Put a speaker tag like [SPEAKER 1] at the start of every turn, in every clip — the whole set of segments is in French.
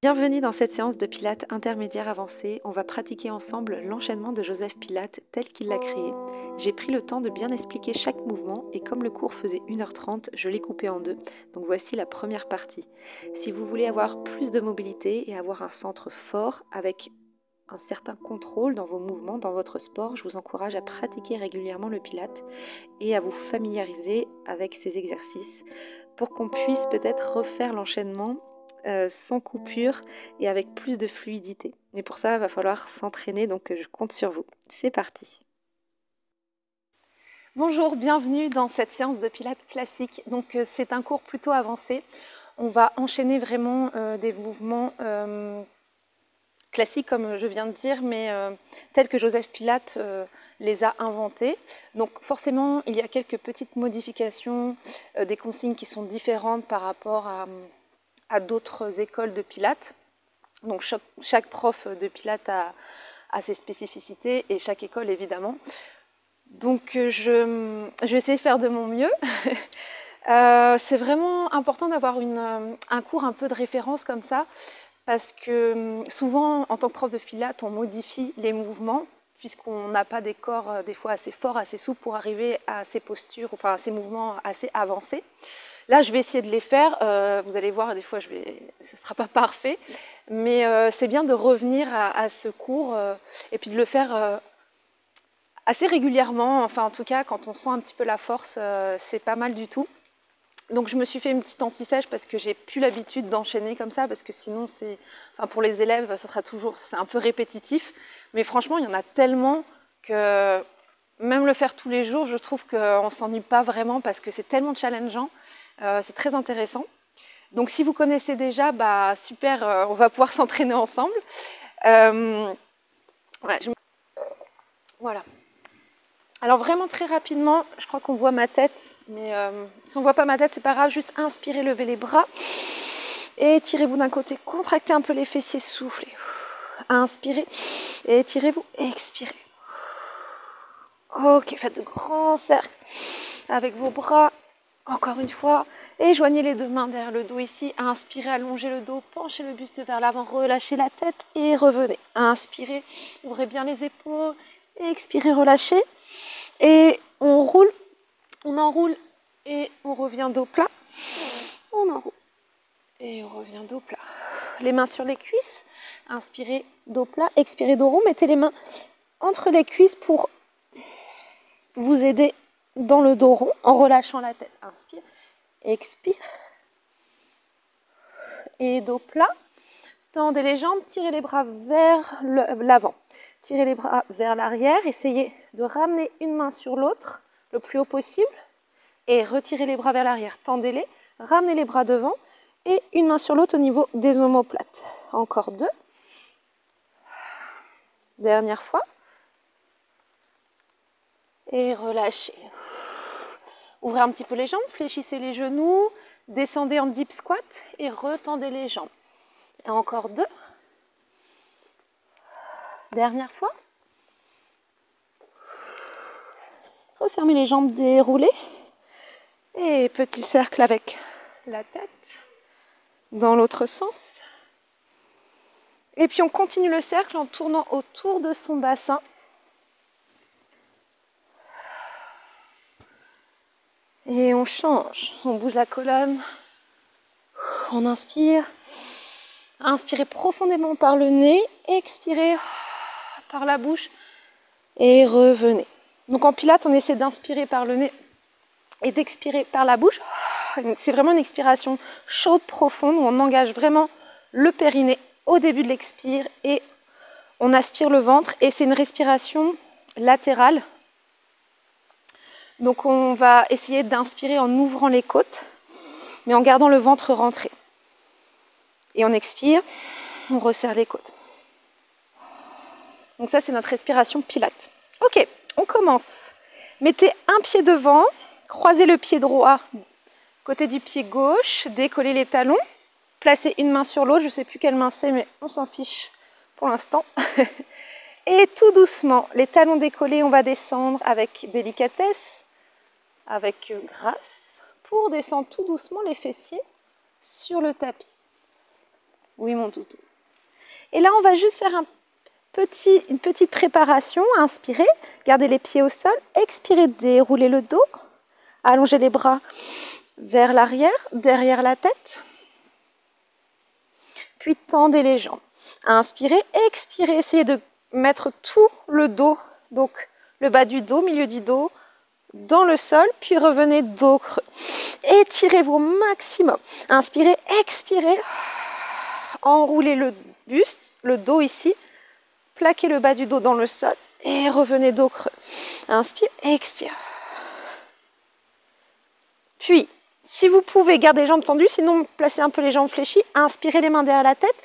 [SPEAKER 1] Bienvenue dans cette séance de Pilates intermédiaire avancée. On va pratiquer ensemble l'enchaînement de Joseph Pilates tel qu'il l'a créé. J'ai pris le temps de bien expliquer chaque mouvement et comme le cours faisait 1h30, je l'ai coupé en deux. Donc voici la première partie. Si vous voulez avoir plus de mobilité et avoir un centre fort avec un certain contrôle dans vos mouvements, dans votre sport, je vous encourage à pratiquer régulièrement le Pilates et à vous familiariser avec ces exercices pour qu'on puisse peut-être refaire l'enchaînement sans coupure et avec plus de fluidité. Mais pour ça, il va falloir s'entraîner, donc je compte sur vous. C'est parti. Bonjour, bienvenue dans cette séance de Pilates classique. Donc c'est un cours plutôt avancé. On va enchaîner vraiment des mouvements classiques comme je viens de dire, mais tels que Joseph Pilates les a inventés. Donc forcément, il y a quelques petites modifications, des consignes qui sont différentes par rapport à d'autres écoles de Pilates. Donc chaque prof de Pilates a ses spécificités et chaque école évidemment. Donc je vais essayer de faire de mon mieux. C'est vraiment important d'avoir un cours un peu de référence comme ça parce que souvent en tant que prof de Pilates on modifie les mouvements puisqu'on n'a pas des corps des fois assez forts, assez souples pour arriver à ces postures, enfin à ces mouvements assez avancés. Là, je vais essayer de les faire. Vous allez voir, des fois, ce ne sera pas parfait. Mais c'est bien de revenir à ce cours et puis de le faire assez régulièrement. Enfin, en tout cas, quand on sent un petit peu la force, c'est pas mal du tout. Donc, je me suis fait une petite anti-sèche parce que j'ai plus l'habitude d'enchaîner comme ça. Parce que sinon, pour les élèves, c'est un peu répétitif. Mais franchement, il y en a tellement que même le faire tous les jours, je trouve qu'on ne s'ennuie pas vraiment parce que c'est tellement challengeant. C'est très intéressant. Donc si vous connaissez déjà, bah, super, on va pouvoir s'entraîner ensemble. Voilà. Alors vraiment très rapidement, je crois qu'on voit ma tête, mais si on ne voit pas ma tête, c'est pas grave, juste inspirez, levez les bras. Et tirez-vous d'un côté, contractez un peu les fessiers, soufflez. Inspirez, et étirez-vous, expirez. Ok, faites de grands cercles avec vos bras. Encore une fois, et joignez les deux mains derrière le dos ici. Inspirez, allongez le dos, penchez le buste vers l'avant, relâchez la tête et revenez. Inspirez, ouvrez bien les épaules, expirez, relâchez. Et on roule, on enroule et on revient dos plat. On enroule et on revient dos plat. Les mains sur les cuisses, inspirez, dos plat, expirez, dos rond. Mettez les mains entre les cuisses pour vous aider dans le dos rond en relâchant la tête. Inspire, expire. Et dos plat. Tendez les jambes, tirez les bras vers l'avant. Tirez les bras vers l'arrière. Essayez de ramener une main sur l'autre le plus haut possible. Et retirez les bras vers l'arrière. Tendez-les. Ramenez les bras devant. Et une main sur l'autre au niveau des omoplates. Encore deux. Dernière fois. Et relâchez. Ouvrez un petit peu les jambes, fléchissez les genoux, descendez en deep squat et retendez les jambes. Et encore deux. Dernière fois. Refermez les jambes déroulées. Et petit cercle avec la tête dans l'autre sens. Et puis on continue le cercle en tournant autour de son bassin. Et on change, on bouge la colonne, on inspire, inspirez profondément par le nez, expirez par la bouche et revenez. Donc en pilates, on essaie d'inspirer par le nez et d'expirer par la bouche. C'est vraiment une expiration chaude, profonde, où on engage vraiment le périnée au début de l'expire et on aspire le ventre et c'est une respiration latérale. Donc on va essayer d'inspirer en ouvrant les côtes, mais en gardant le ventre rentré. Et on expire, on resserre les côtes. Donc ça, c'est notre respiration pilates. Ok, on commence. Mettez un pied devant, croisez le pied droit, côté du pied gauche, décollez les talons, placez une main sur l'autre, je ne sais plus quelle main c'est, mais on s'en fiche pour l'instant. Et tout doucement, les talons décollés, on va descendre avec délicatesse, avec grâce, pour descendre tout doucement les fessiers sur le tapis. Oui, mon toutou. Et là, on va juste faire une petite préparation. Inspirez, gardez les pieds au sol. Expirez, déroulez le dos. Allongez les bras vers l'arrière, derrière la tête. Puis tendez les jambes. Inspirez, expirez. Essayez de mettre tout le dos, donc le bas du dos, milieu du dos, dans le sol. Puis revenez dos creux. Étirez-vous au maximum. Inspirez, expirez. Enroulez le buste, le dos ici. Plaquez le bas du dos dans le sol. Et revenez dos creux. Inspire, expire. Puis, si vous pouvez, gardez les jambes tendues, sinon placez un peu les jambes fléchies. Inspirez les mains derrière la tête.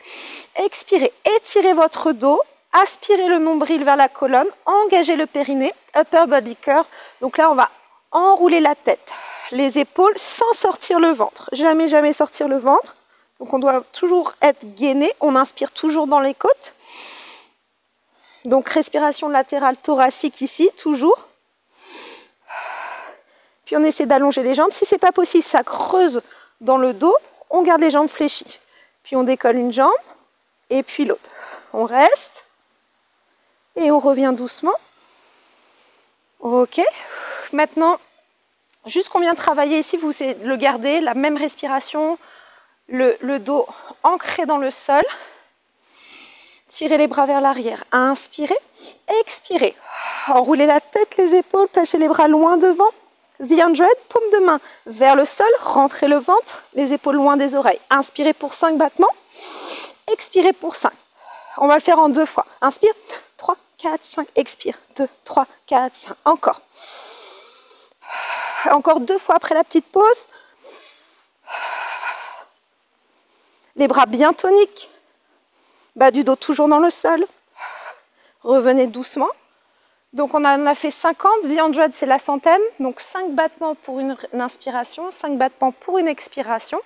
[SPEAKER 1] Expirez, étirez votre dos. Aspirez le nombril vers la colonne. Engagez le périnée, upper body curl. Donc là, on va enrouler la tête, les épaules sans sortir le ventre. Jamais, jamais sortir le ventre. Donc on doit toujours être gainé. On inspire toujours dans les côtes. Donc respiration latérale thoracique ici, toujours. Puis on essaie d'allonger les jambes. Si ce n'est pas possible, ça creuse dans le dos. On garde les jambes fléchies. Puis on décolle une jambe et puis l'autre. On reste et on revient doucement. Ok. Maintenant, juste qu'on vient de travailler ici, vous le gardez, la même respiration, le dos ancré dans le sol. Tirez les bras vers l'arrière. Inspirez, expirez. Enroulez la tête, les épaules, placez les bras loin devant. The 100, paume de main vers le sol, rentrez le ventre, les épaules loin des oreilles. Inspirez pour 5 battements, expirez pour 5. On va le faire en 2 fois. Inspire, 3, 4, 5, expire, 2, 3, 4, 5. Encore. Encore 2 fois après la petite pause. Les bras bien toniques. Bas du dos toujours dans le sol. Revenez doucement. Donc on en a fait 50, The 100 c'est la centaine, donc 5 battements pour une inspiration, 5 battements pour une expiration.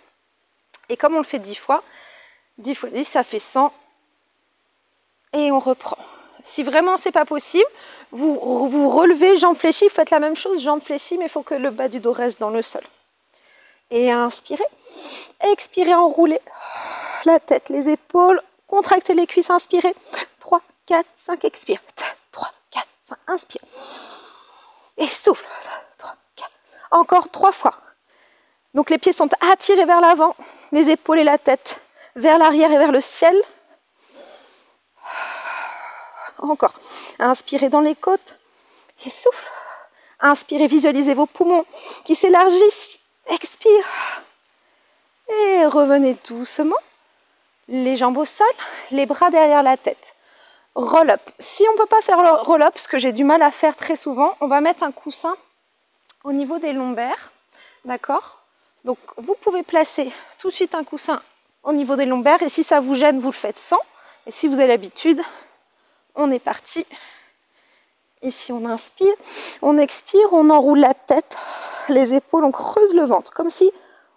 [SPEAKER 1] Et comme on le fait 10 fois 10 ça fait 100. Et on reprend. Si vraiment c'est pas possible, vous relevez, jambes fléchies, faites la même chose, jambes fléchies, mais il faut que le bas du dos reste dans le sol. Et inspirez, expirez, enroulez la tête, les épaules, contractez les cuisses, inspirez, 3, 4, 5, expire, 3, 4, 5, inspire, et souffle, 3, 4, encore 3 fois. Donc les pieds sont attirés vers l'avant, les épaules et la tête vers l'arrière et vers le ciel. Encore, inspirez dans les côtes, et souffle, inspirez, visualisez vos poumons qui s'élargissent, expire, et revenez doucement, les jambes au sol, les bras derrière la tête. Roll-up. Si on ne peut pas faire le roll-up, ce que j'ai du mal à faire très souvent, on va mettre un coussin au niveau des lombaires. D'accord? Donc, vous pouvez placer tout de suite un coussin au niveau des lombaires. Et si ça vous gêne, vous le faites sans. Et si vous avez l'habitude, on est parti. Ici, on inspire. On expire, on enroule la tête, les épaules, on creuse le ventre. Comme si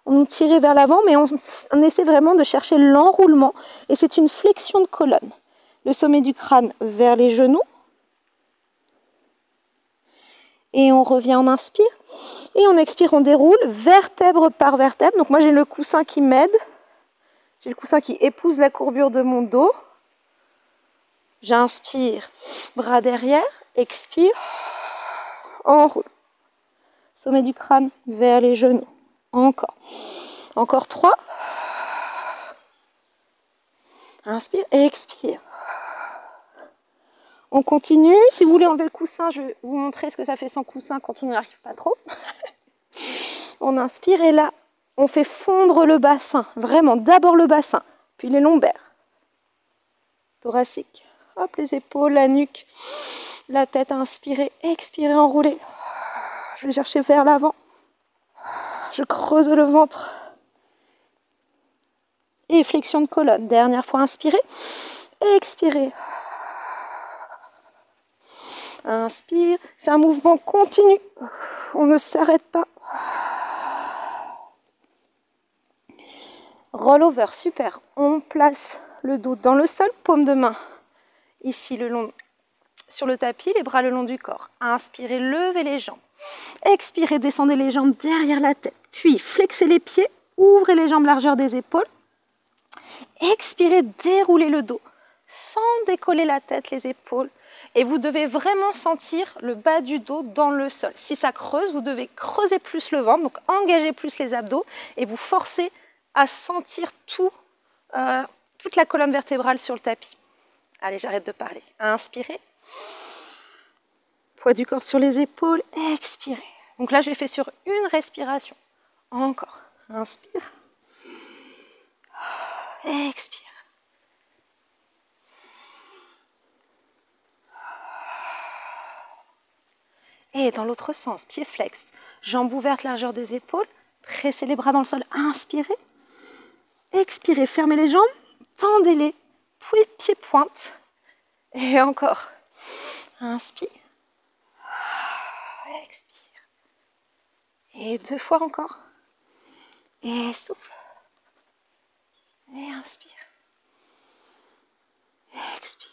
[SPEAKER 1] on nous tirait vers l'avant, mais on essaie vraiment de chercher l'enroulement. Et c'est une flexion de colonne. Le sommet du crâne vers les genoux. Et on revient, on inspire. Et on expire, on déroule vertèbre par vertèbre. Donc moi j'ai le coussin qui m'aide. J'ai le coussin qui épouse la courbure de mon dos. J'inspire, bras derrière. Expire, enroule. Sommet du crâne vers les genoux. Encore. Encore 3. Inspire et expire. On continue. Si vous voulez enlever le coussin, je vais vous montrer ce que ça fait sans coussin quand on n'y arrive pas trop. On inspire et là, on fait fondre le bassin. Vraiment, d'abord le bassin, puis les lombaires. Thoracique. Hop, les épaules, la nuque, la tête. Inspirez, expirez, enroulez. Je vais chercher vers l'avant. Je creuse le ventre. Et flexion de colonne. Dernière fois, inspirez. Expirez. Inspire. C'est un mouvement continu. On ne s'arrête pas. Roll over. Super. On place le dos dans le sol. Paume de main. Ici, le long sur le tapis. Les bras le long du corps. Inspirez. Levez les jambes. Expirez. Descendez les jambes derrière la tête. Puis, flexez les pieds. Ouvrez les jambes largeur des épaules. Expirez, déroulez le dos sans décoller la tête, les épaules. Et vous devez vraiment sentir le bas du dos dans le sol. Si ça creuse, vous devez creuser plus le ventre, donc engager plus les abdos et vous forcer à sentir toute la colonne vertébrale sur le tapis. Allez, j'arrête de parler. Inspirez. Poids du corps sur les épaules. Expirez. Donc là, je l'ai fait sur une respiration. Encore. Inspire. Expire. Et dans l'autre sens, pied flex, jambes ouvertes, largeur des épaules, pressez les bras dans le sol, inspirez, expirez, fermez les jambes, tendez-les, puis pied pointe, et encore, inspire, expire, et 2 fois encore, et souffle, et inspire, expire.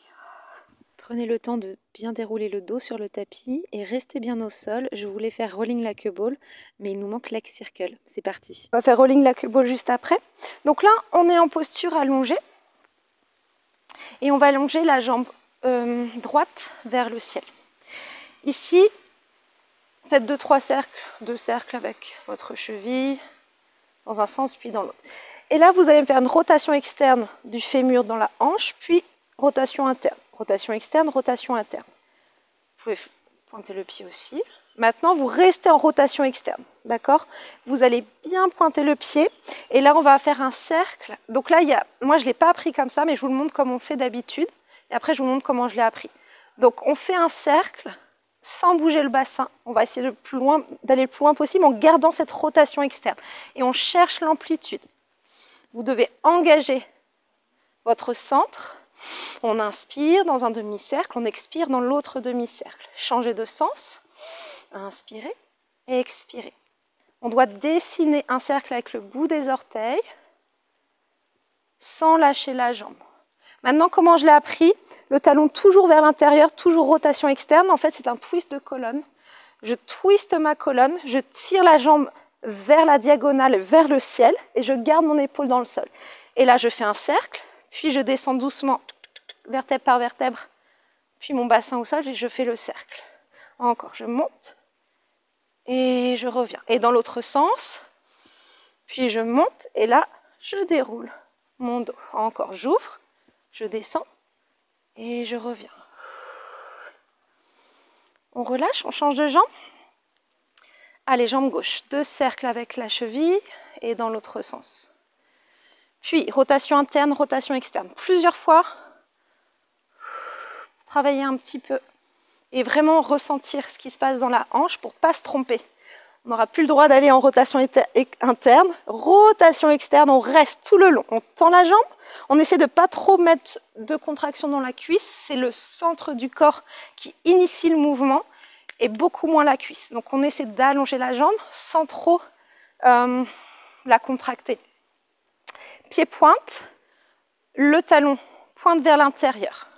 [SPEAKER 1] Prenez le temps de bien dérouler le dos sur le tapis et restez bien au sol. Je voulais faire rolling la queue ball, mais il nous manque leg circle. C'est parti. On va faire rolling la queue ball juste après. Donc là, on est en posture allongée. Et on va allonger la jambe droite vers le ciel. Ici, faites 2-3 cercles, 2 cercles avec votre cheville, dans un sens puis dans l'autre. Et là, vous allez faire une rotation externe du fémur dans la hanche, puis rotation interne. Rotation externe, rotation interne. Vous pouvez pointer le pied aussi. Maintenant, vous restez en rotation externe, d'accord? Vous allez bien pointer le pied. Et là, on va faire un cercle. Donc là, moi, je ne l'ai pas appris comme ça, mais je vous le montre comme on fait d'habitude. Et après, je vous montre comment je l'ai appris. Donc, on fait un cercle sans bouger le bassin. On va essayer d'aller le plus loin possible en gardant cette rotation externe. Et on cherche l'amplitude. Vous devez engager votre centre. On inspire dans un demi-cercle, on expire dans l'autre demi-cercle. Changez de sens. Inspirez, expirez. On doit dessiner un cercle avec le bout des orteils sans lâcher la jambe. Maintenant, comment je l'ai appris? Le talon toujours vers l'intérieur, toujours rotation externe. En fait, c'est un twist de colonne. Je twiste ma colonne, je tire la jambe vers la diagonale, vers le ciel, et je garde mon épaule dans le sol. Et là, je fais un cercle. Puis je descends doucement, vertèbre par vertèbre, puis mon bassin au sol et je fais le cercle. Encore, je monte et je reviens. Et dans l'autre sens, puis je monte et là, je déroule mon dos. Encore, j'ouvre, je descends et je reviens. On relâche, on change de jambe. Allez, jambe gauche, 2 cercles avec la cheville et dans l'autre sens. Puis, rotation interne, rotation externe. Plusieurs fois, travailler un petit peu et vraiment ressentir ce qui se passe dans la hanche pour ne pas se tromper. On n'aura plus le droit d'aller en rotation interne. Rotation externe, on reste tout le long. On tend la jambe, on essaie de ne pas trop mettre de contraction dans la cuisse. C'est le centre du corps qui initie le mouvement et beaucoup moins la cuisse. Donc, on essaie d'allonger la jambe sans trop la contracter. Pied pointe, le talon pointe vers l'intérieur.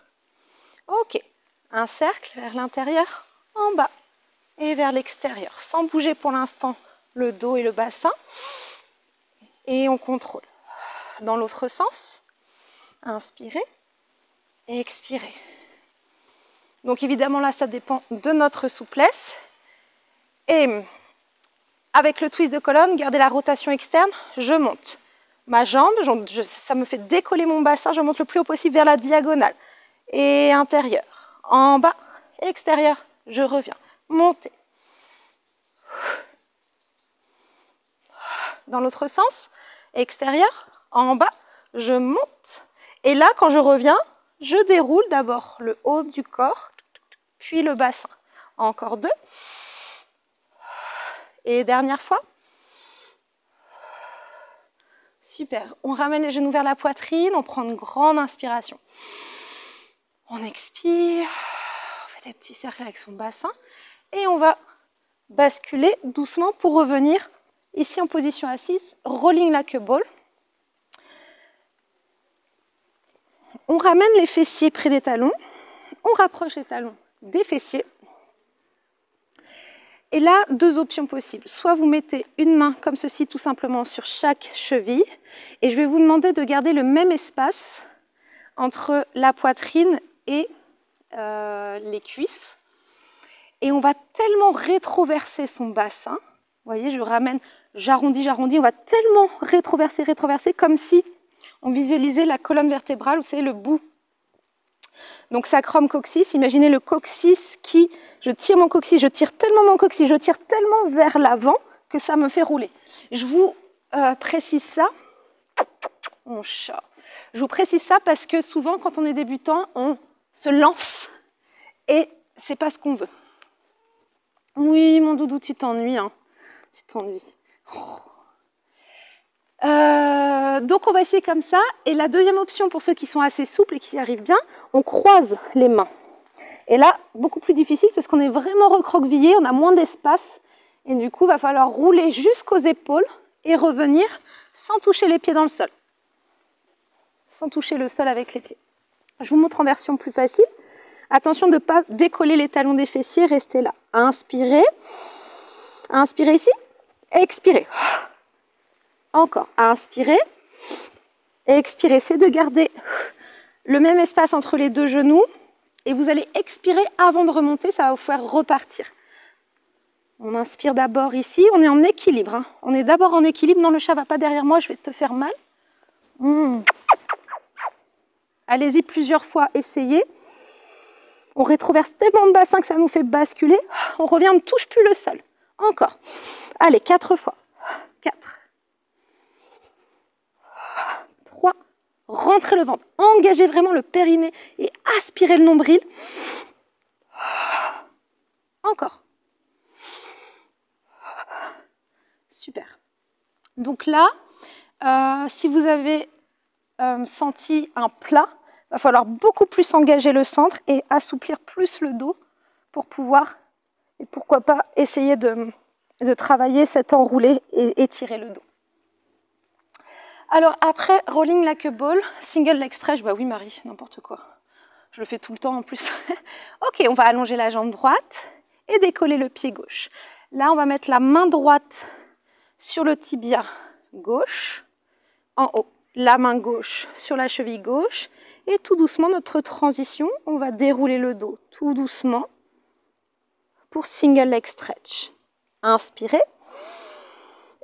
[SPEAKER 1] Ok, un cercle vers l'intérieur, en bas et vers l'extérieur, sans bouger pour l'instant le dos et le bassin. Et on contrôle. Dans l'autre sens, inspirez et expirez. Donc évidemment là, ça dépend de notre souplesse. Et avec le twist de colonne, gardez la rotation externe, je monte. Ma jambe, ça me fait décoller mon bassin, je monte le plus haut possible vers la diagonale. Et intérieur, en bas, extérieur, je reviens. Montez. Dans l'autre sens, extérieur, en bas, je monte. Et là, quand je reviens, je déroule d'abord le haut du corps, puis le bassin. Encore 2. Et dernière fois. Super. On ramène les genoux vers la poitrine, on prend une grande inspiration. On expire, on fait des petits cercles avec son bassin et on va basculer doucement pour revenir ici en position assise, rolling la queue ball. On ramène les fessiers près des talons, on rapproche les talons des fessiers Et là, deux options possibles. Soit vous mettez une main comme ceci tout simplement sur chaque cheville et je vais vous demander de garder le même espace entre la poitrine et les cuisses. Et on va tellement rétroverser son bassin. Vous voyez, je ramène, j'arrondis, j'arrondis. On va tellement rétroverser, rétroverser comme si on visualisait la colonne vertébrale, vous savez, le bout. Donc sacrum coccyx, imaginez le coccyx qui, je tire mon coccyx, je tire tellement mon coccyx, je tire tellement vers l'avant que ça me fait rouler. Je vous précise ça, mon chat. Je vous précise ça parce que souvent quand on est débutant, on se lance et c'est pas ce qu'on veut. Oui, mon doudou, tu t'ennuies, hein. Tu t'ennuies. Donc on va essayer comme ça. Et la deuxième option pour ceux qui sont assez souples et qui y arrivent bien, on croise les mains. Et là, beaucoup plus difficile parce qu'on est vraiment recroquevillé, on a moins d'espace. Et du coup, il va falloir rouler jusqu'aux épaules et revenir sans toucher les pieds dans le sol. Sans toucher le sol avec les pieds. Je vous montre en version plus facile. Attention de ne pas décoller les talons des fessiers, restez là. Inspirez. Inspirez ici. Expirez. Encore. Inspirez. Expirez. Essayez de garder le même espace entre les deux genoux. Et vous allez expirer avant de remonter, ça va vous faire repartir. On inspire d'abord ici, on est en équilibre. Hein. On est d'abord en équilibre. Non, le chat ne va pas derrière moi, je vais te faire mal. Allez-y plusieurs fois, essayez. On rétroverse tellement de bassin que ça nous fait basculer. On revient, on ne touche plus le sol. Encore. Allez, 4 fois. 4. 3. Rentrez le ventre. Engagez vraiment le périnée et aspirez le nombril. Encore. Super. Donc là, si vous avez senti un plat, il va falloir beaucoup plus engager le centre et assouplir plus le dos pour pouvoir, et pourquoi pas, essayer de travailler cet enroulé et étirer le dos. Alors après, rolling like a ball, single leg stretch, bah oui Marie, n'importe quoi. Je le fais tout le temps en plus. Ok, on va allonger la jambe droite et décoller le pied gauche. Là, on va mettre la main droite sur le tibia gauche, en haut. La main gauche sur la cheville gauche. Et tout doucement, notre transition, on va dérouler le dos tout doucement pour single leg stretch. Inspirez.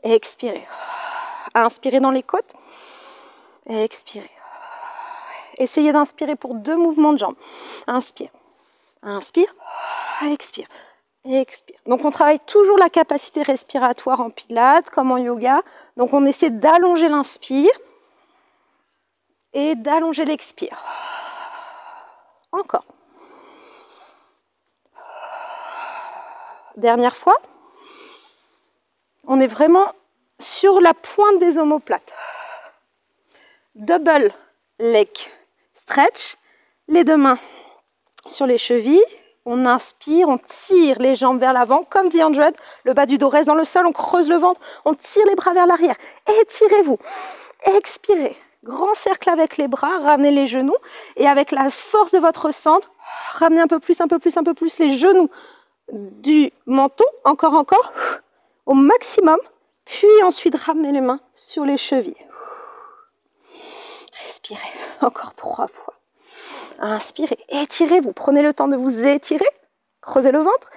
[SPEAKER 1] Expirez. Inspirez dans les côtes. Expirez. Essayez d'inspirer pour 2 mouvements de jambes. Inspire. Inspire. Expire. Expire. Donc on travaille toujours la capacité respiratoire en pilates, comme en yoga. Donc on essaie d'allonger l'inspire et d'allonger l'expire. Encore. Dernière fois. On est vraiment sur la pointe des omoplates. Double leg stretch. Les 2 mains sur les chevilles. On inspire, on tire les jambes vers l'avant, comme The 100. Le bas du dos reste dans le sol, on creuse le ventre, on tire les bras vers l'arrière. Étirez-vous. Expirez. Grand cercle avec les bras, ramenez les genoux. Et avec la force de votre centre, ramenez un peu plus, un peu plus, un peu plus les genoux du menton. Encore, au maximum. Puis ensuite, ramenez les mains sur les chevilles. Respirez. Encore 3 fois. Inspirez, étirez-vous, prenez le temps de vous étirer, creusez le ventre,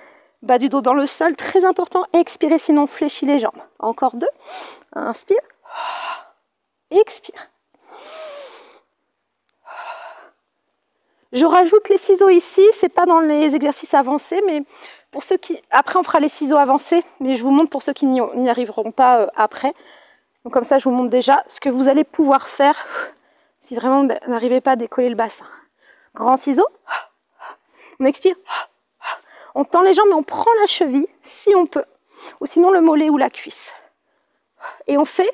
[SPEAKER 1] bas du dos dans le sol, très important, expirez sinon fléchis les jambes. Encore 2, inspire, expire. Je rajoute les ciseaux ici, c'est pas dans les exercices avancés, mais pour ceux qui... Après on fera les ciseaux avancés, mais je vous montre pour ceux qui n'y arriveront pas après. Donc comme ça je vous montre déjà ce que vous allez pouvoir faire si vraiment vous n'arrivez pas à décoller le bassin. Grand ciseau, on expire, on tend les jambes et on prend la cheville si on peut, ou sinon le mollet ou la cuisse. Et on fait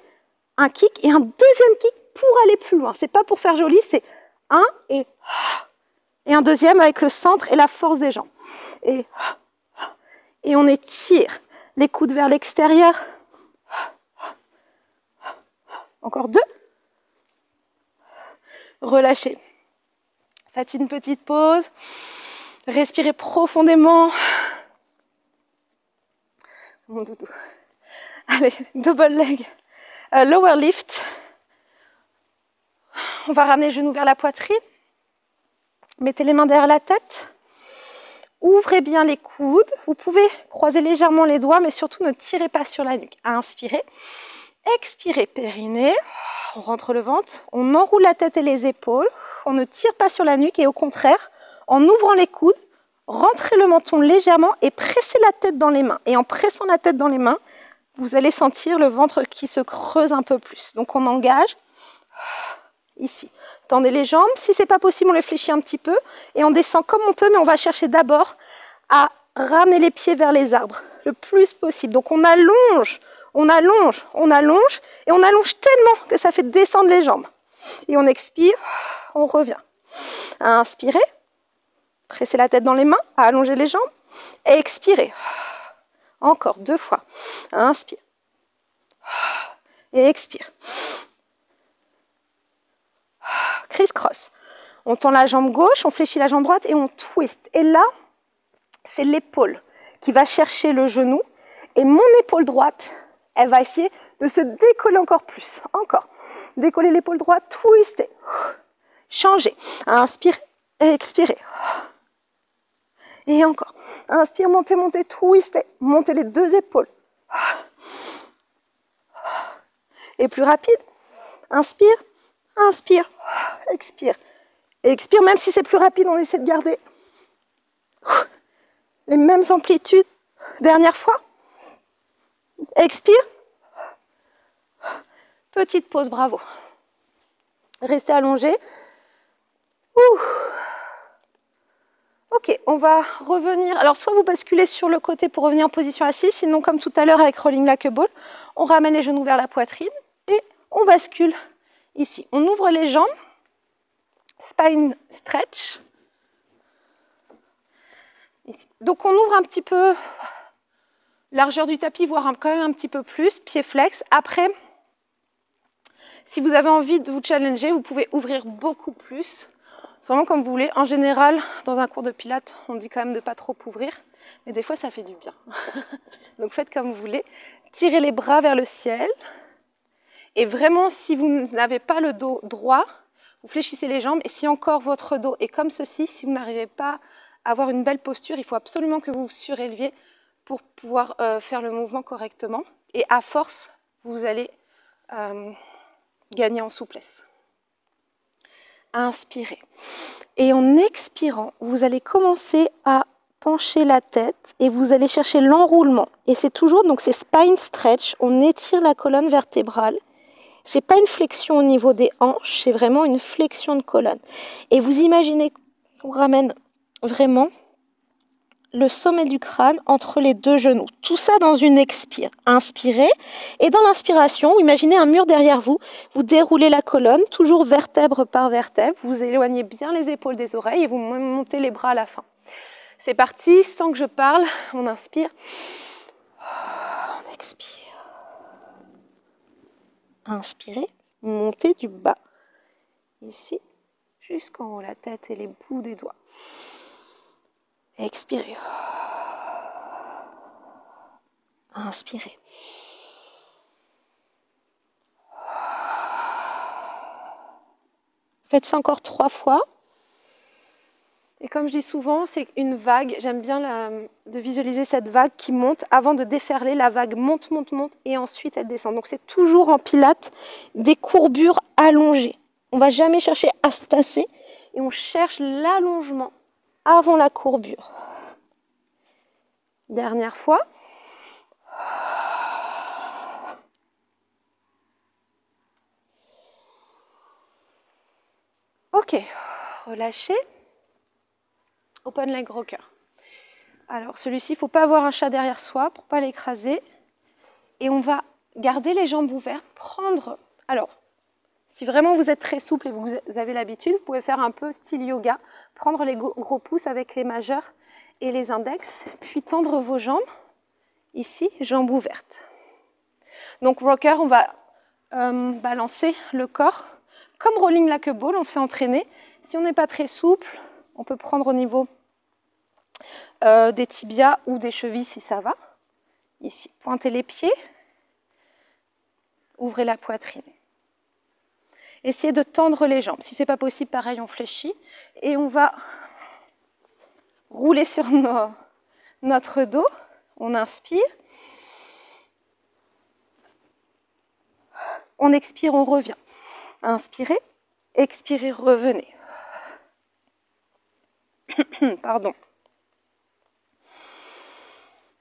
[SPEAKER 1] un kick et un deuxième kick pour aller plus loin. C'est pas pour faire joli, c'est un et un deuxième avec le centre et la force des jambes. Et on étire les coudes vers l'extérieur. Encore 2. Relâchez. Faites une petite pause, respirez profondément. mon doudou. Allez, double leg, lower lift. On va ramener les genoux vers la poitrine. Mettez les mains derrière la tête. Ouvrez bien les coudes. Vous pouvez croiser légèrement les doigts, mais surtout ne tirez pas sur la nuque. Inspirez. Expirez, périnée. On rentre le ventre. On enroule la tête et les épaules. On ne tire pas sur la nuque et au contraire, en ouvrant les coudes, rentrez le menton légèrement et pressez la tête dans les mains. Et en pressant la tête dans les mains, vous allez sentir le ventre qui se creuse un peu plus. Donc on engage ici. Tendez les jambes. Si ce n'est pas possible, on les fléchit un petit peu. Et on descend comme on peut, mais on va chercher d'abord à ramener les pieds vers les arbres le plus possible. Donc on allonge, on allonge, on allonge. Et on allonge tellement que ça fait descendre les jambes. Et on expire, on revient. Inspirez. Pressez la tête dans les mains, allongez les jambes. Expirez. Encore 2 fois. Inspire. Et expire. Criss-cross. On tend la jambe gauche, on fléchit la jambe droite et on twist. Et là, c'est l'épaule qui va chercher le genou. Et mon épaule droite, elle va essayer de se décoller encore plus. Encore. Décoller l'épaule droite, twister. Changez. Inspirez et expirez. Et encore. Inspire, montez, montez, twistez. Montez les 2 épaules. Et plus rapide. Inspire, inspire, expire. Et expire, même si c'est plus rapide, on essaie de garder les mêmes amplitudes. Dernière fois. Expire. Petite pause, bravo. Restez allongé. Ok, on va revenir. Alors, soit vous basculez sur le côté pour revenir en position assise, sinon, comme tout à l'heure avec Rolling Like a Ball, on ramène les genoux vers la poitrine et on bascule ici. On ouvre les jambes, spine stretch. Ici. Donc, on ouvre un petit peu largeur du tapis, voire quand même un petit peu plus, pied flex. Après, si vous avez envie de vous challenger, vous pouvez ouvrir beaucoup plus. C'est vraiment comme vous voulez. En général, dans un cours de pilates, on dit quand même de ne pas trop ouvrir. Mais des fois, ça fait du bien. Donc, faites comme vous voulez. Tirez les bras vers le ciel. Et vraiment, si vous n'avez pas le dos droit, vous fléchissez les jambes. Et si encore votre dos est comme ceci, si vous n'arrivez pas à avoir une belle posture, il faut absolument que vous vous suréleviez pour pouvoir faire le mouvement correctement. Et à force, vous allez gagner en souplesse. Inspirez. Et en expirant, vous allez commencer à pencher la tête et vous allez chercher l'enroulement. Et c'est toujours, donc c'est spine stretch, on étire la colonne vertébrale. C'est pas une flexion au niveau des hanches, c'est vraiment une flexion de colonne. Et vous imaginez qu'on ramène vraiment le sommet du crâne entre les 2 genoux. Tout ça dans une expire. Inspirez. Et dans l'inspiration, imaginez un mur derrière vous. Vous déroulez la colonne, toujours vertèbre par vertèbre. Vous éloignez bien les épaules des oreilles et vous montez les bras à la fin. C'est parti, sans que je parle. On inspire. On expire. Inspirez. Montez du bas. Ici, jusqu'en haut, la tête et les bouts des doigts. Expirez. Inspirez. Faites ça encore 3 fois. Et comme je dis souvent, c'est une vague. J'aime bien de visualiser cette vague qui monte. Avant de déferler, la vague monte, monte, monte et ensuite elle descend. Donc c'est toujours en pilates des courbures allongées. On ne va jamais chercher à se tasser et on cherche l'allongement avant la courbure. Dernière fois. Ok, relâchez. Open leg rocker. Alors celui-ci, il ne faut pas avoir un chat derrière soi pour ne pas l'écraser. Et on va garder les jambes ouvertes, prendre... Alors, si vraiment vous êtes très souple et vous avez l'habitude, vous pouvez faire un peu style yoga. Prendre les gros pouces avec les majeurs et les index, puis tendre vos jambes. Ici, jambes ouvertes. Donc rocker, on va balancer le corps. Comme rolling like a ball, on s'est entraîné. Si on n'est pas très souple, on peut prendre au niveau des tibias ou des chevilles si ça va. ici. Pointez les pieds, ouvrez la poitrine. Essayez de tendre les jambes. Si ce n'est pas possible, pareil, on fléchit. Et on va rouler sur notre dos. On inspire. On expire, on revient. Inspirez, expirez, revenez. Pardon.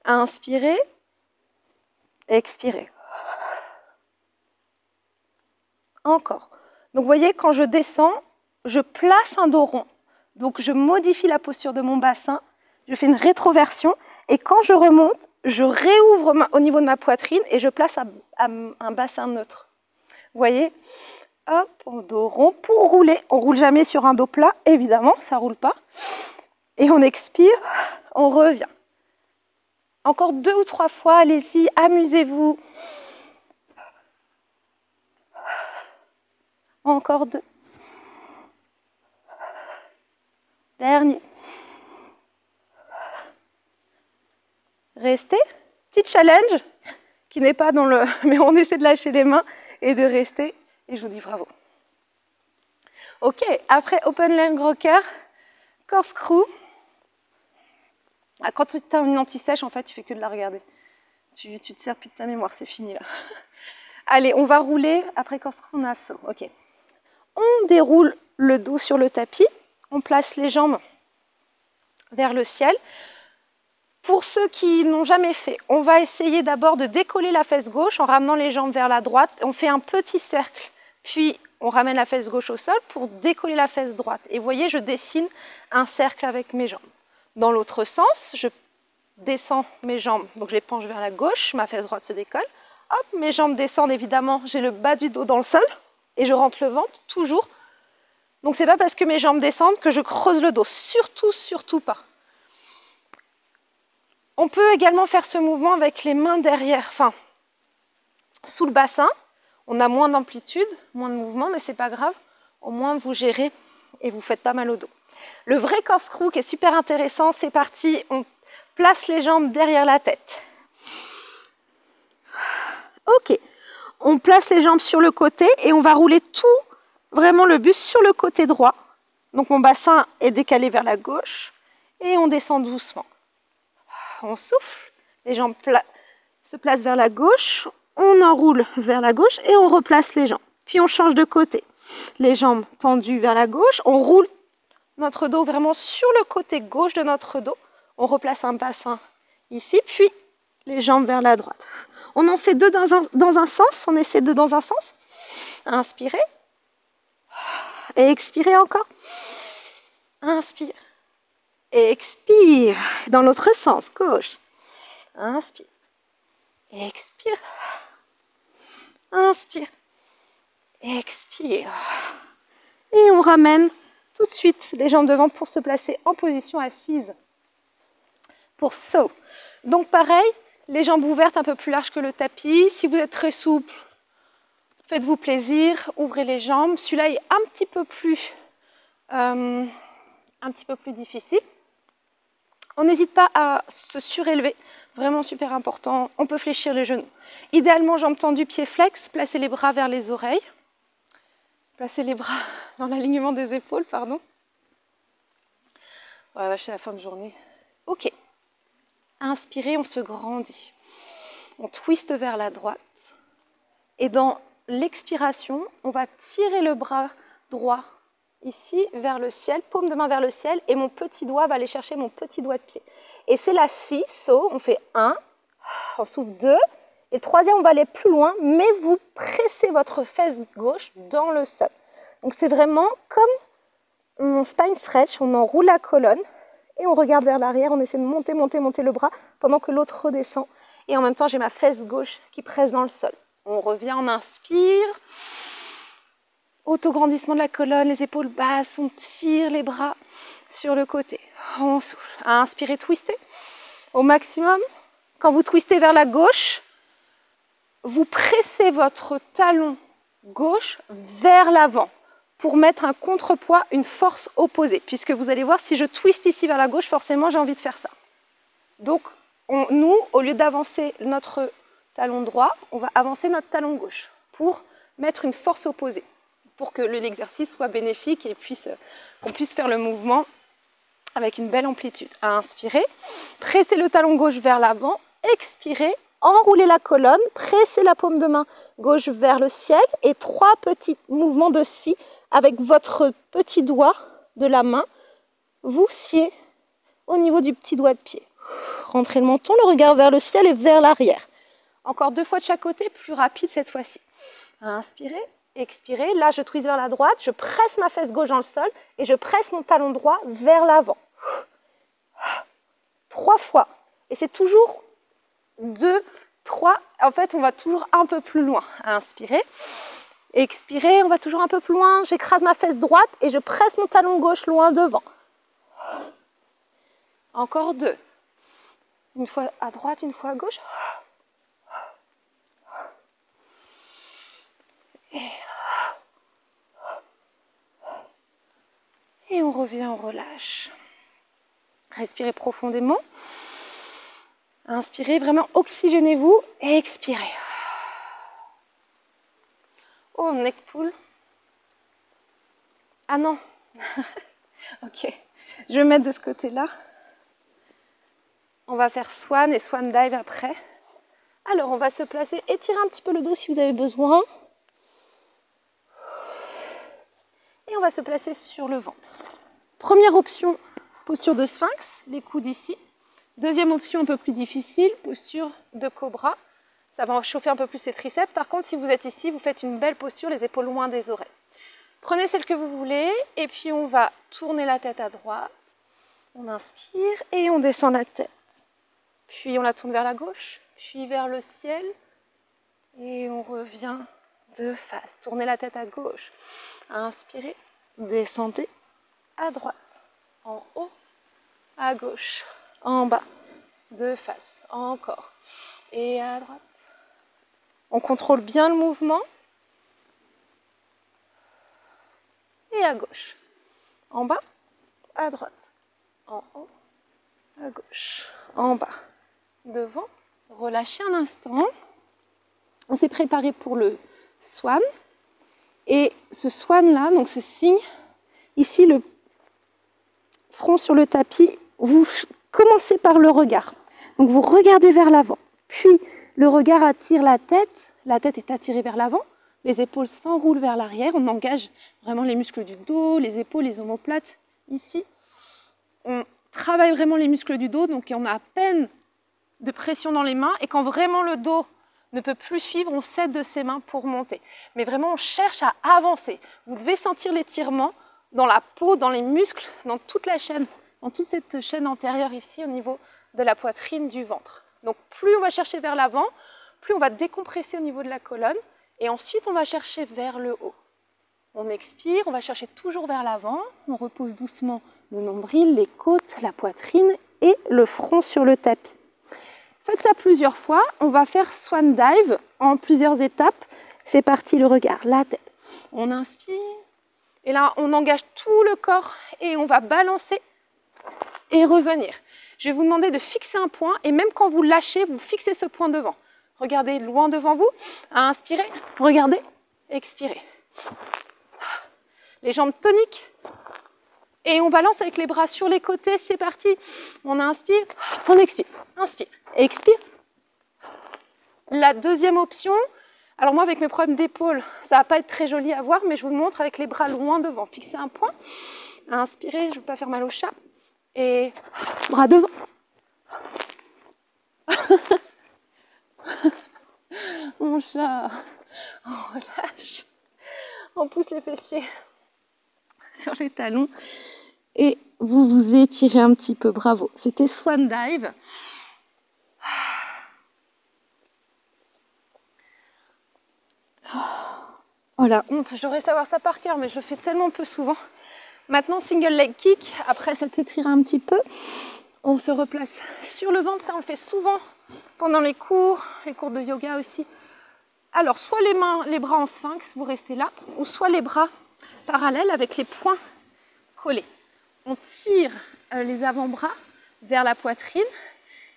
[SPEAKER 1] Inspirez, expirez. Encore. Donc, vous voyez, quand je descends, je place un dos rond. Donc, je modifie la posture de mon bassin. Je fais une rétroversion. Et quand je remonte, je réouvre au niveau de ma poitrine et je place un bassin neutre. Vous voyez? Hop, en dos rond. Pour rouler, on ne roule jamais sur un dos plat. Évidemment, ça ne roule pas. Et on expire, on revient. Encore 2 ou 3 fois, allez-y, amusez-vous. Encore 2. Dernier. Restez. Petit challenge qui n'est pas dans le... Mais on essaie de lâcher les mains et de rester. Et je vous dis bravo. Ok, après Open Leg Rocker, corkscrew. Quand tu as une anti-sèche, en fait, tu fais que de la regarder. Tu te sers plus de ta mémoire, c'est fini là. Allez, on va rouler. Après corkscrew, on a saut. Ok. On déroule le dos sur le tapis. On place les jambes vers le ciel. Pour ceux qui n'ont jamais fait, on va essayer d'abord de décoller la fesse gauche en ramenant les jambes vers la droite. On fait un petit cercle, puis on ramène la fesse gauche au sol pour décoller la fesse droite. Et vous voyez, je dessine un cercle avec mes jambes. Dans l'autre sens, je descends mes jambes, donc je les penche vers la gauche, ma fesse droite se décolle. Hop, mes jambes descendent évidemment, j'ai le bas du dos dans le sol et je rentre le ventre toujours. Donc c'est pas parce que mes jambes descendent que je creuse le dos, surtout, surtout pas. On peut également faire ce mouvement avec les mains derrière, enfin, sous le bassin. On a moins d'amplitude, moins de mouvement, mais c'est pas grave. Au moins vous gérez et vous faites pas mal au dos. Le vrai corkscrew qui est super intéressant, c'est parti. On place les jambes derrière la tête. Ok. On place les jambes sur le côté et on va rouler tout, vraiment le buste sur le côté droit. Donc mon bassin est décalé vers la gauche et on descend doucement. On souffle, les jambes se placent vers la gauche, on enroule vers la gauche et on replace les jambes. Puis on change de côté. Les jambes tendues vers la gauche, on roule notre dos vraiment sur le côté gauche de notre dos. On replace un bassin ici, puis les jambes vers la droite. On en fait 2 dans un sens, on essaie 2 dans un sens. Inspirez. Et expirez encore. Inspire. Et expire. Dans l'autre sens, gauche. Inspire. Et expire. Inspire. Et expire. Et on ramène tout de suite les jambes devant pour se placer en position assise. Pour saut. Donc pareil, les jambes ouvertes un peu plus larges que le tapis. Si vous êtes très souple, faites-vous plaisir, ouvrez les jambes. Celui-là est un petit peu plus difficile. On n'hésite pas à se surélever, vraiment super important. On peut fléchir les genoux. Idéalement, jambes tendues, pieds flex, placez les bras vers les oreilles. Placez les bras dans l'alignement des épaules, pardon. Voilà, c'est la fin de journée. Ok. Inspirez, on se grandit. On twiste vers la droite. Et dans l'expiration, on va tirer le bras droit ici vers le ciel, paume de main vers le ciel, et mon petit doigt va aller chercher mon petit doigt de pied. Et c'est la scie, saut, on fait 1, on souffle 2, et le troisième, on va aller plus loin, mais vous pressez votre fesse gauche dans le sol. Donc c'est vraiment comme un spine stretch, on enroule la colonne, et on regarde vers l'arrière, on essaie de monter, monter, monter le bras, pendant que l'autre redescend. Et en même temps, j'ai ma fesse gauche qui presse dans le sol. On revient, on inspire. Autograndissement de la colonne, les épaules basses, on tire les bras sur le côté. On souffle. Inspirez, twistez au maximum. Quand vous twistez vers la gauche, vous pressez votre talon gauche vers l'avant pour mettre un contrepoids, une force opposée. Puisque vous allez voir, si je twiste ici vers la gauche, forcément, j'ai envie de faire ça. Donc, nous, au lieu d'avancer notre talon droit, on va avancer notre talon gauche pour mettre une force opposée, pour que l'exercice soit bénéfique et qu'on puisse faire le mouvement avec une belle amplitude. Inspirez, pressez le talon gauche vers l'avant, expirez, enroulez la colonne, pressez la paume de main gauche vers le ciel et 3 petits mouvements de scie avec votre petit doigt de la main. Vous sciez au niveau du petit doigt de pied. Rentrez le menton, le regard vers le ciel et vers l'arrière. Encore 2 fois de chaque côté, plus rapide cette fois-ci. Inspirez, expirez. Là, je twiste vers la droite, je presse ma fesse gauche dans le sol et je presse mon talon droit vers l'avant. 3 fois. Et c'est toujours 2, 3. En fait, on va toujours un peu plus loin. Inspirez, expirez, on va toujours un peu plus loin. J'écrase ma fesse droite et je presse mon talon gauche loin devant. Encore 2. Une fois à droite, une fois à gauche. Et on revient, on relâche. Respirez profondément. Inspirez, vraiment oxygénez-vous et expirez. Oh, neck pull. Ah non. Ok. Je vais mettre de ce côté-là. On va faire swan et swan dive après. Alors, on va se placer, étirez un petit peu le dos si vous avez besoin. Et on va se placer sur le ventre. Première option, posture de sphinx, les coudes ici. Deuxième option un peu plus difficile, posture de cobra. Ça va chauffer un peu plus les triceps. Par contre, si vous êtes ici, vous faites une belle posture, les épaules loin des oreilles. Prenez celle que vous voulez et puis on va tourner la tête à droite. On inspire et on descend la tête. Puis on la tourne vers la gauche, puis vers le ciel. Et on revient de face. Tournez la tête à gauche. Inspirez, descendez à droite, en haut, à gauche, en bas, de face, encore. Et à droite. On contrôle bien le mouvement. Et à gauche. En bas, à droite. En haut, à gauche. En bas, devant. Relâchez un instant. On s'est préparé pour le swan. Et ce swan-là, donc ce signe, ici le front sur le tapis, vous commencez par le regard. Donc vous regardez vers l'avant. Puis le regard attire la tête est attirée vers l'avant. Les épaules s'enroulent vers l'arrière, on engage vraiment les muscles du dos, les épaules, les omoplates, ici. On travaille vraiment les muscles du dos, donc on a à peine de pression dans les mains, et quand vraiment le dos ne peut plus suivre, on s'aide de ses mains pour monter. Mais vraiment, on cherche à avancer. Vous devez sentir l'étirement dans la peau, dans les muscles, dans toute la chaîne, dans toute cette chaîne antérieure ici, au niveau de la poitrine, du ventre. Donc plus on va chercher vers l'avant, plus on va décompresser au niveau de la colonne, et ensuite on va chercher vers le haut. On expire, on va chercher toujours vers l'avant, on repose doucement le nombril, les côtes, la poitrine et le front sur le tapis. Faites ça plusieurs fois, on va faire swan dive en plusieurs étapes. C'est parti, le regard, la tête. On inspire, et là on engage tout le corps et on va balancer et revenir. Je vais vous demander de fixer un point et même quand vous lâchez, vous fixez ce point devant. Regardez loin devant vous, inspirez, regardez, expirez. Les jambes toniques. Et on balance avec les bras sur les côtés, c'est parti. On inspire, on expire, inspire, expire. La deuxième option, alors moi avec mes problèmes d'épaule, ça va pas être très joli à voir, mais je vous le montre avec les bras loin devant. Fixez un point, inspirez, je ne veux pas faire mal au chat. Et bras devant. Mon chat, on relâche. On pousse les fessiers sur les talons et vous vous étirez un petit peu, bravo. C'était swan dive. Oh la honte, je devrais savoir ça par cœur, mais je le fais tellement peu souvent. Maintenant, single leg kick, après s'être étiré un petit peu, on se replace sur le ventre, ça on le fait souvent pendant les cours de yoga aussi. Alors, soit les mains, les bras en sphinx, vous restez là, ou soit les bras parallèles avec les poings collés. On tire les avant-bras vers la poitrine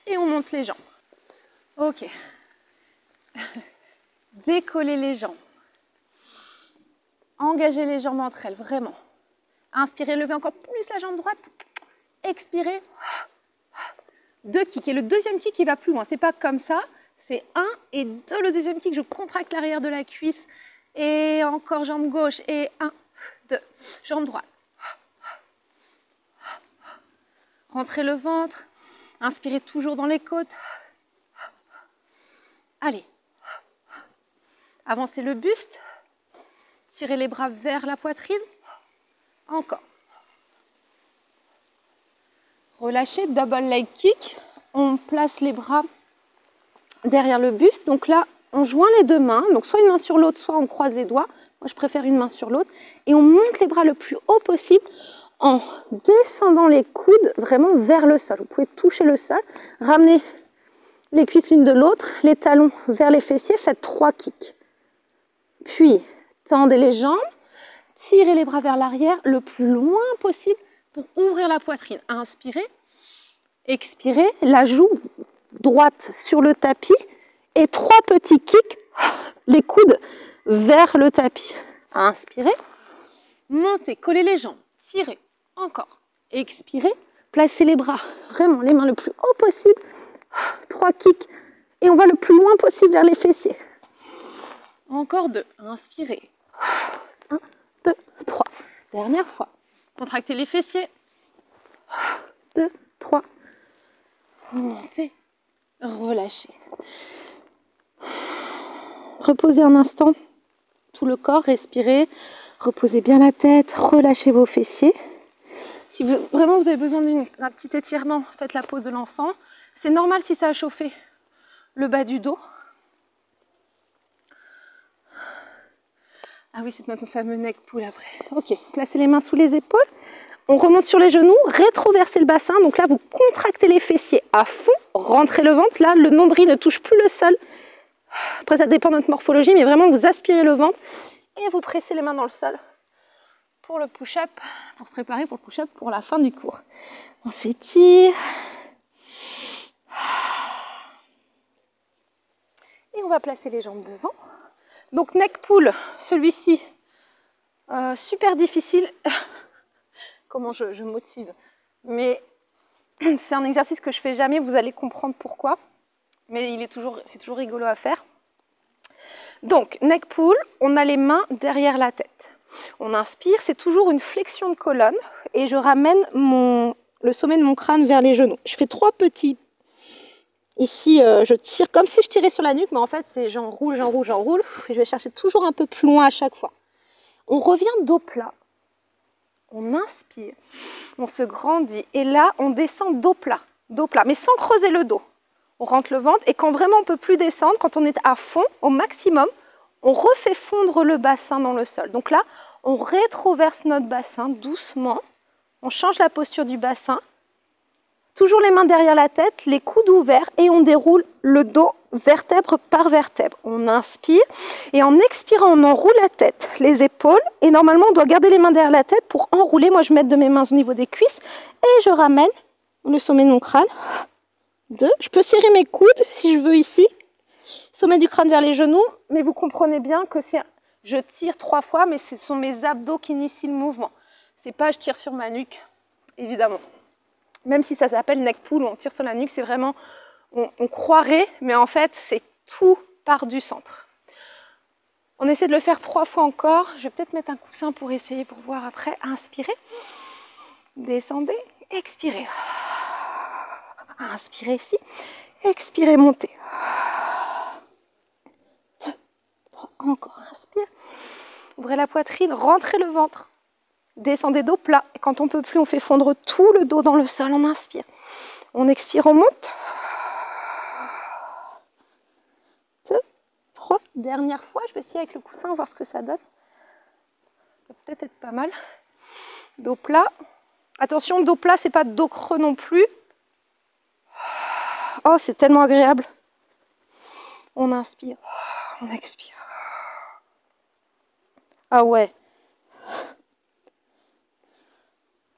[SPEAKER 1] Et on monte les jambes. Ok. Décoller les jambes. Engagez les jambes entre elles, vraiment. Inspirez, levez encore plus la jambe droite. Expirez. 2 kicks. Et le deuxième kick, il va plus loin. C'est pas comme ça. C'est 1 et 2. Le deuxième kick, je contracte l'arrière de la cuisse. Et encore jambe gauche. Et 1, 2. Jambe droite. Rentrez le ventre. Inspirez toujours dans les côtes. Allez. Avancez le buste. Tirez les bras vers la poitrine. Encore. Relâchez, double leg kick. On place les bras derrière le buste. Donc là, on joint les deux mains. Donc soit une main sur l'autre, soit on croise les doigts. Moi, je préfère une main sur l'autre. Et on monte les bras le plus haut possible en descendant les coudes vraiment vers le sol. Vous pouvez toucher le sol. Ramenez les cuisses l'une de l'autre, les talons vers les fessiers. Faites 3 kicks. Puis, tendez les jambes. Tirez les bras vers l'arrière le plus loin possible pour ouvrir la poitrine. Inspirez. Expirez. La joue droite sur le tapis. Et 3 petits kicks. Les coudes vers le tapis. Inspirez. Montez. Collez les jambes. Tirez. Encore. Expirez. Placez les bras. Vraiment les mains le plus haut possible. 3 kicks. Et on va le plus loin possible vers les fessiers. Encore 2. Inspirez. 1, 2, 3. Dernière fois. Contractez les fessiers. 2, 3. Montez. Relâchez. Reposez un instant tout le corps. Respirez. Reposez bien la tête. Relâchez vos fessiers. Si vraiment vous avez besoin d'un petit étirement, faites la pause de l'enfant. C'est normal si ça a chauffé le bas du dos. Ah oui, c'est notre fameux neck pull après. Ok, placez les mains sous les épaules. On remonte sur les genoux, rétroversez le bassin. Donc là, vous contractez les fessiers à fond, rentrez le ventre. Là, le nombril ne touche plus le sol. Après, ça dépend de notre morphologie, mais vraiment, vous aspirez le ventre et vous pressez les mains dans le sol pour le push-up, pour se préparer pour le push-up pour la fin du cours. On s'étire. Et on va placer les jambes devant. Donc neck pull, celui-ci, super difficile. Comment je motive. Mais c'est un exercice que je fais jamais, vous allez comprendre pourquoi. Mais c'est toujours rigolo à faire. Donc neck pull, on a les mains derrière la tête. On inspire, c'est toujours une flexion de colonne. Et je ramène le sommet de mon crâne vers les genoux. Je fais 3 petits. Ici, je tire comme si je tirais sur la nuque, mais en fait, c'est j'enroule, j'enroule, j'enroule. Et je vais chercher toujours un peu plus loin à chaque fois. On revient dos plat. On inspire. On se grandit. Et là, on descend dos plat. Dos plat, mais sans creuser le dos. On rentre le ventre. Et quand vraiment on ne peut plus descendre, quand on est à fond, au maximum, on refait fondre le bassin dans le sol. Donc là, on rétroverse notre bassin doucement. On change la posture du bassin. Toujours les mains derrière la tête, les coudes ouverts et on déroule le dos vertèbre par vertèbre. On inspire et en expirant, on enroule la tête, les épaules et normalement, on doit garder les mains derrière la tête pour enrouler. Moi, je mets de mes mains au niveau des cuisses et je ramène le sommet de mon crâne. 2. Je peux serrer mes coudes si je veux ici. Sommet du crâne vers les genoux, mais vous comprenez bien que je tire 3 fois, mais ce sont mes abdos qui initient le mouvement. C'est pas je tire sur ma nuque, évidemment. Même si ça s'appelle neck pull, on tire sur la nuque, c'est vraiment, on croirait, mais en fait, c'est tout part du centre. On essaie de le faire 3 fois encore. Je vais peut-être mettre un coussin pour essayer, pour voir après. Inspirez, descendez, expirez. Inspirez ici, expirez, montez. 2, 3, encore, inspire. Ouvrez la poitrine, rentrez le ventre. Descendez dos plat. Et quand on ne peut plus, on fait fondre tout le dos dans le sol. On inspire. On expire, on monte. 2, 3. Dernière fois. Je vais essayer avec le coussin, voir ce que ça donne. Ça peut peut-être être pas mal. Dos plat. Attention, dos plat, c'est pas dos creux non plus. Oh, c'est tellement agréable. On inspire. On expire. Ah ouais.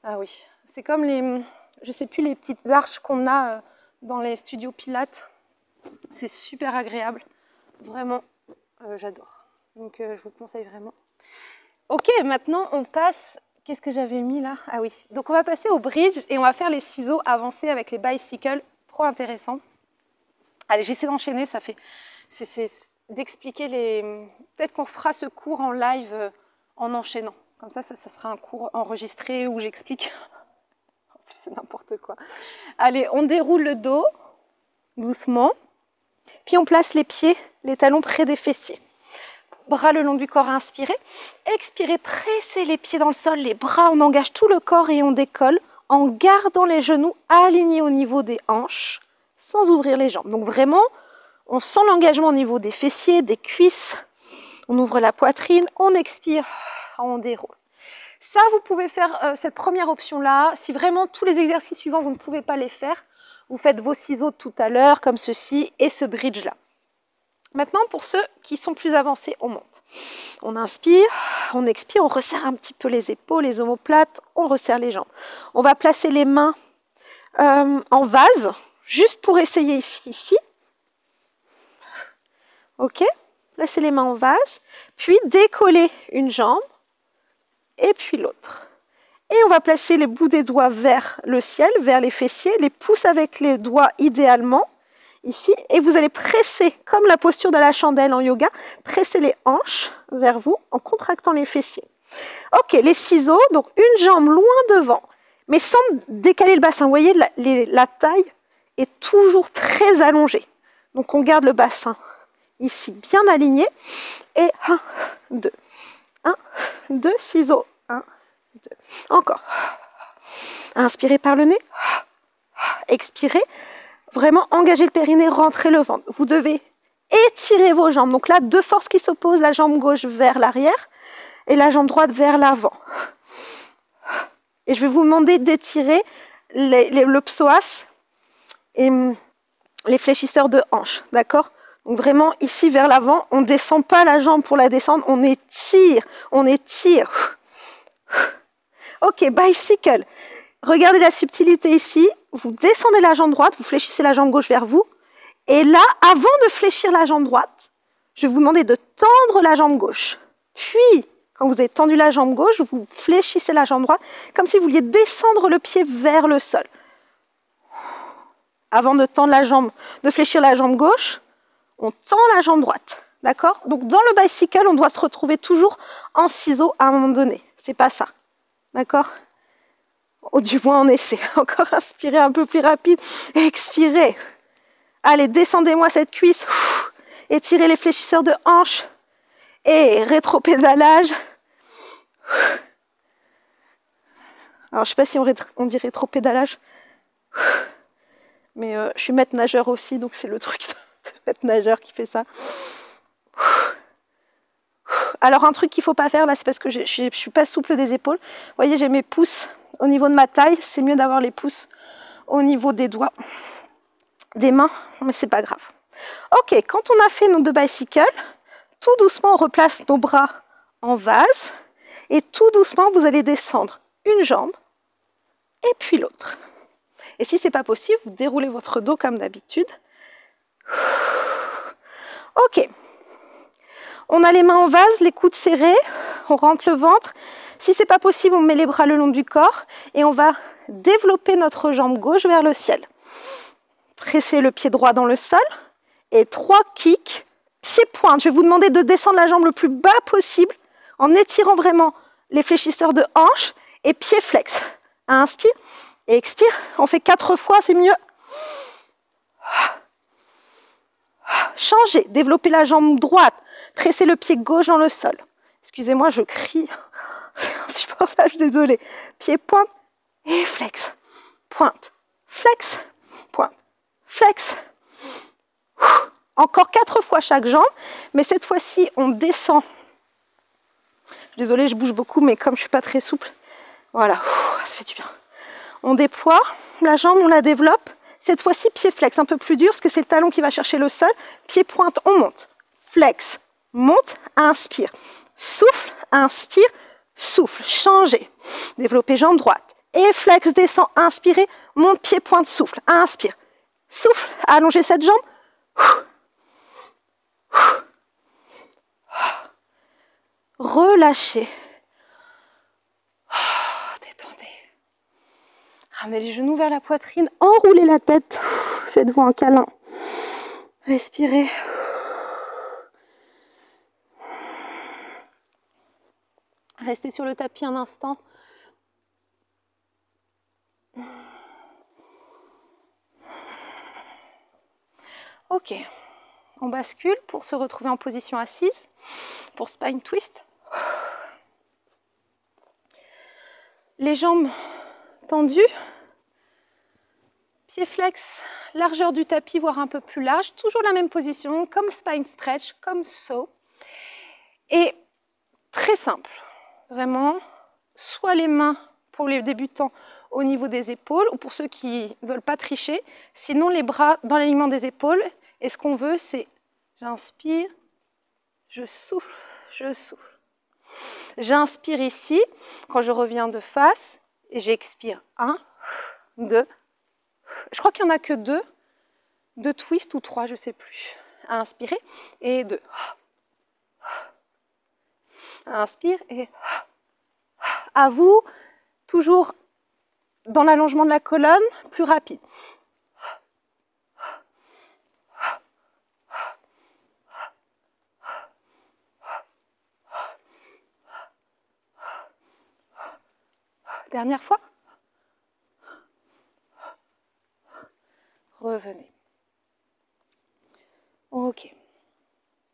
[SPEAKER 1] Ah oui, c'est comme les, je sais plus, les petites arches qu'on a dans les studios Pilates. C'est super agréable. Vraiment, j'adore. Donc, je vous conseille vraiment. Ok, maintenant, on passe... Qu'est-ce que j'avais mis là? Ah oui. Donc, on va passer au bridge et on va faire les ciseaux avancés avec les bicycles. Trop intéressant. Allez, j'essaie d'enchaîner. Ça fait... C'est d'expliquer les... Peut-être qu'on fera ce cours en live en enchaînant. Comme ça sera un cours enregistré où j'explique. En plus, c'est n'importe quoi. Allez, on déroule le dos, doucement. Puis on place les pieds, les talons près des fessiers. Bras le long du corps, inspirez. Expirez, pressez les pieds dans le sol, les bras, on engage tout le corps et on décolle en gardant les genoux alignés au niveau des hanches, sans ouvrir les jambes. Donc vraiment, on sent l'engagement au niveau des fessiers, des cuisses. On ouvre la poitrine, on expire, on déroule. Ça, vous pouvez faire cette première option-là. Si vraiment tous les exercices suivants, vous ne pouvez pas les faire, vous faites vos ciseaux de tout à l'heure, comme ceci, et ce bridge-là. Maintenant, pour ceux qui sont plus avancés, on monte. On inspire, on expire, on resserre un petit peu les épaules, les omoplates, on resserre les jambes. On va placer les mains en vase, juste pour essayer ici. Ok, placez les mains en vase, puis décoller une jambe, et puis l'autre. Et on va placer les bouts des doigts vers le ciel, vers les fessiers, les pouces avec les doigts idéalement, ici, et vous allez presser, comme la posture de la chandelle en yoga, presser les hanches vers vous en contractant les fessiers. Ok, les ciseaux, donc une jambe loin devant, mais sans décaler le bassin. Vous voyez, la taille est toujours très allongée. Donc on garde le bassin ici bien aligné, et 1, 2, 1, 2, ciseaux, 1, 2, encore. Inspirez par le nez, expirez. Vraiment engager le périnée, rentrer le ventre. Vous devez étirer vos jambes. Donc là, deux forces qui s'opposent, la jambe gauche vers l'arrière et la jambe droite vers l'avant. Et je vais vous demander d'étirer le psoas et les fléchisseurs de hanches. D'accord? Donc vraiment, ici vers l'avant, on ne descend pas la jambe pour la descendre, on étire, on étire. Ok, bicycle. Regardez la subtilité ici. Vous descendez la jambe droite, vous fléchissez la jambe gauche vers vous. Et là, avant de fléchir la jambe droite, je vais vous demander de tendre la jambe gauche. Puis, quand vous avez tendu la jambe gauche, vous fléchissez la jambe droite, comme si vous vouliez descendre le pied vers le sol. Avant de tendre la jambe, de fléchir la jambe gauche, on tend la jambe droite. D'accord? Donc, dans le bicycle, on doit se retrouver toujours en ciseaux à un moment donné. C'est pas ça. D'accord? Ou du moins, on essaie. Encore inspirez un peu plus rapide. Expirez. Allez, descendez-moi cette cuisse. Étirez les fléchisseurs de hanches. Et rétropédalage. Alors, je ne sais pas si on dit rétropédalage. Mais je suis maître nageur aussi, donc c'est le truc de maître nageur qui fait ça. Alors, un truc qu'il ne faut pas faire, là, c'est parce que je ne suis pas souple des épaules. Vous voyez, j'ai mes pouces au niveau de ma taille. C'est mieux d'avoir les pouces au niveau des doigts, des mains, mais c'est pas grave. Ok, quand on a fait nos deux bicycles, tout doucement, on replace nos bras en vase. Et tout doucement, vous allez descendre une jambe et puis l'autre. Et si ce n'est pas possible, vous déroulez votre dos comme d'habitude. Ok. On a les mains en vase, les coudes serrés, on rentre le ventre. Si ce n'est pas possible, on met les bras le long du corps et on va développer notre jambe gauche vers le ciel. Pressez le pied droit dans le sol et 3 kicks, pied-pointe. Je vais vous demander de descendre la jambe le plus bas possible en étirant vraiment les fléchisseurs de hanches et pied flex. Inspire et expire. On fait 4 fois, c'est mieux. Changez, développez la jambe droite, pressez le pied gauche dans le sol. Excusez-moi, je crie. C'est insupportable, désolé. Pied, pointe et flex. Pointe, flex, pointe, flex. Encore 4 fois chaque jambe, mais cette fois-ci, on descend. Désolée, je bouge beaucoup, mais comme je ne suis pas très souple, voilà, ça fait du bien. On déploie la jambe, on la développe. Cette fois-ci, pied flex, un peu plus dur, parce que c'est le talon qui va chercher le sol. Pied pointe, on monte. Flex, monte, inspire. Souffle, inspire, souffle. Changez. Développez jambe droite. Et flex, descend, inspirez, monte, pied pointe, souffle. Inspire. Souffle, allongez cette jambe. Relâchez. Détendez. Ramenez les genoux vers la poitrine, enroulez la tête. Faites-vous un câlin. Respirez. Restez sur le tapis un instant. Ok, on bascule pour se retrouver en position assise, pour spine twist. Les jambes tendues, pieds flex, largeur du tapis, voire un peu plus large, toujours la même position, comme spine stretch, comme so. Et très simple, vraiment, soit les mains pour les débutants au niveau des épaules, ou pour ceux qui ne veulent pas tricher, sinon les bras dans l'alignement des épaules. Et ce qu'on veut, c'est j'inspire, je souffle, je souffle. J'inspire ici, quand je reviens de face, et j'expire. 1, 2. Je crois qu'il n'y en a que 2. 2 twists ou 3, je ne sais plus. Inspirez et 2. Inspire et à vous, toujours dans l'allongement de la colonne, plus rapide. Dernière fois. Revenez. Ok.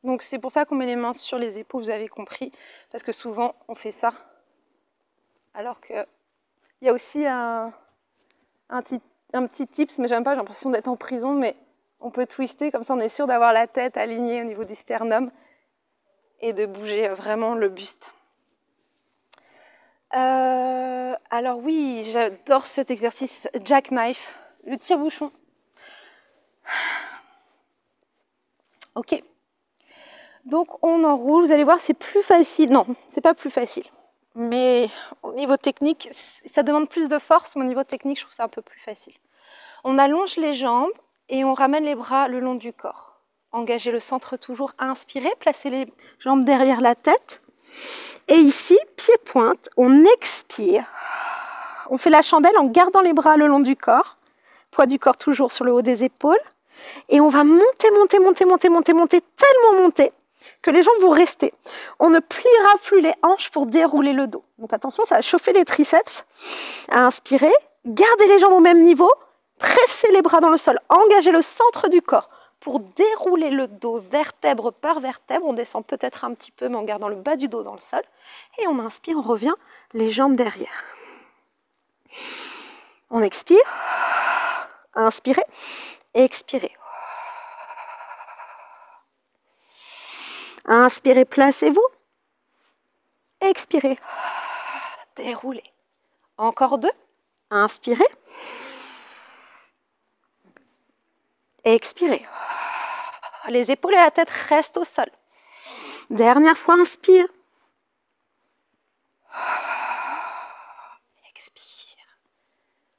[SPEAKER 1] Donc c'est pour ça qu'on met les mains sur les épaules, vous avez compris, parce que souvent on fait ça. Alors qu'il y a aussi un petit tips, mais j'aime pas, j'ai l'impression d'être en prison, mais on peut twister, comme ça on est sûr d'avoir la tête alignée au niveau du sternum et de bouger vraiment le buste. Alors oui, j'adore cet exercice jackknife, le tire-bouchon. Ok. Donc on enroule, vous allez voir, c'est plus facile. Non, c'est pas plus facile. Mais au niveau technique, ça demande plus de force, mais au niveau technique, je trouve ça un peu plus facile. On allonge les jambes et on ramène les bras le long du corps. Engagez le centre toujours, inspirez, placez les jambes derrière la tête. Et ici, pied-pointe, on expire. On fait la chandelle en gardant les bras le long du corps. Poids du corps toujours sur le haut des épaules. Et on va monter, monter, monter, monter, monter, monter, tellement monter que les jambes vont rester. On ne pliera plus les hanches pour dérouler le dos. Donc attention, ça va chauffer les triceps. Inspirez, gardez les jambes au même niveau, pressez les bras dans le sol, engagez le centre du corps pour dérouler le dos vertèbre par vertèbre. On descend peut-être un petit peu, mais en gardant le bas du dos dans le sol. Et on inspire, on revient, les jambes derrière. On expire, inspirez, expirez. Inspirez, placez-vous. Expirez, déroulez. Encore 2. Inspirez. Expirez. Les épaules et la tête restent au sol. Dernière fois, inspire. Expire.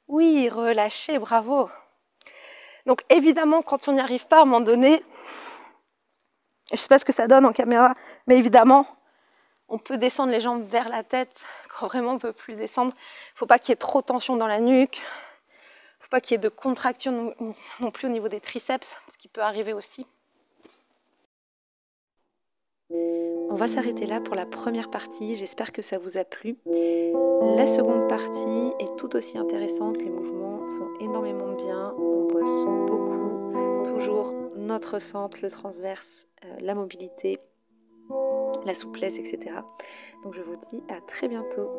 [SPEAKER 1] Oui, relâchez, bravo. Donc évidemment, quand on n'y arrive pas, à un moment donné, je ne sais pas ce que ça donne en caméra, mais évidemment, on peut descendre les jambes vers la tête quand vraiment on ne peut plus descendre. Il ne faut pas qu'il y ait trop de tension dans la nuque. Il ne faut pas qu'il y ait de contraction non plus au niveau des triceps, ce qui peut arriver aussi. On va s'arrêter là pour la première partie. J'espère que ça vous a plu. La seconde partie est tout aussi intéressante. Les mouvements font énormément bien. On bosse beaucoup. Toujours notre centre, le transverse, la mobilité, la souplesse, etc. Donc je vous dis à très bientôt.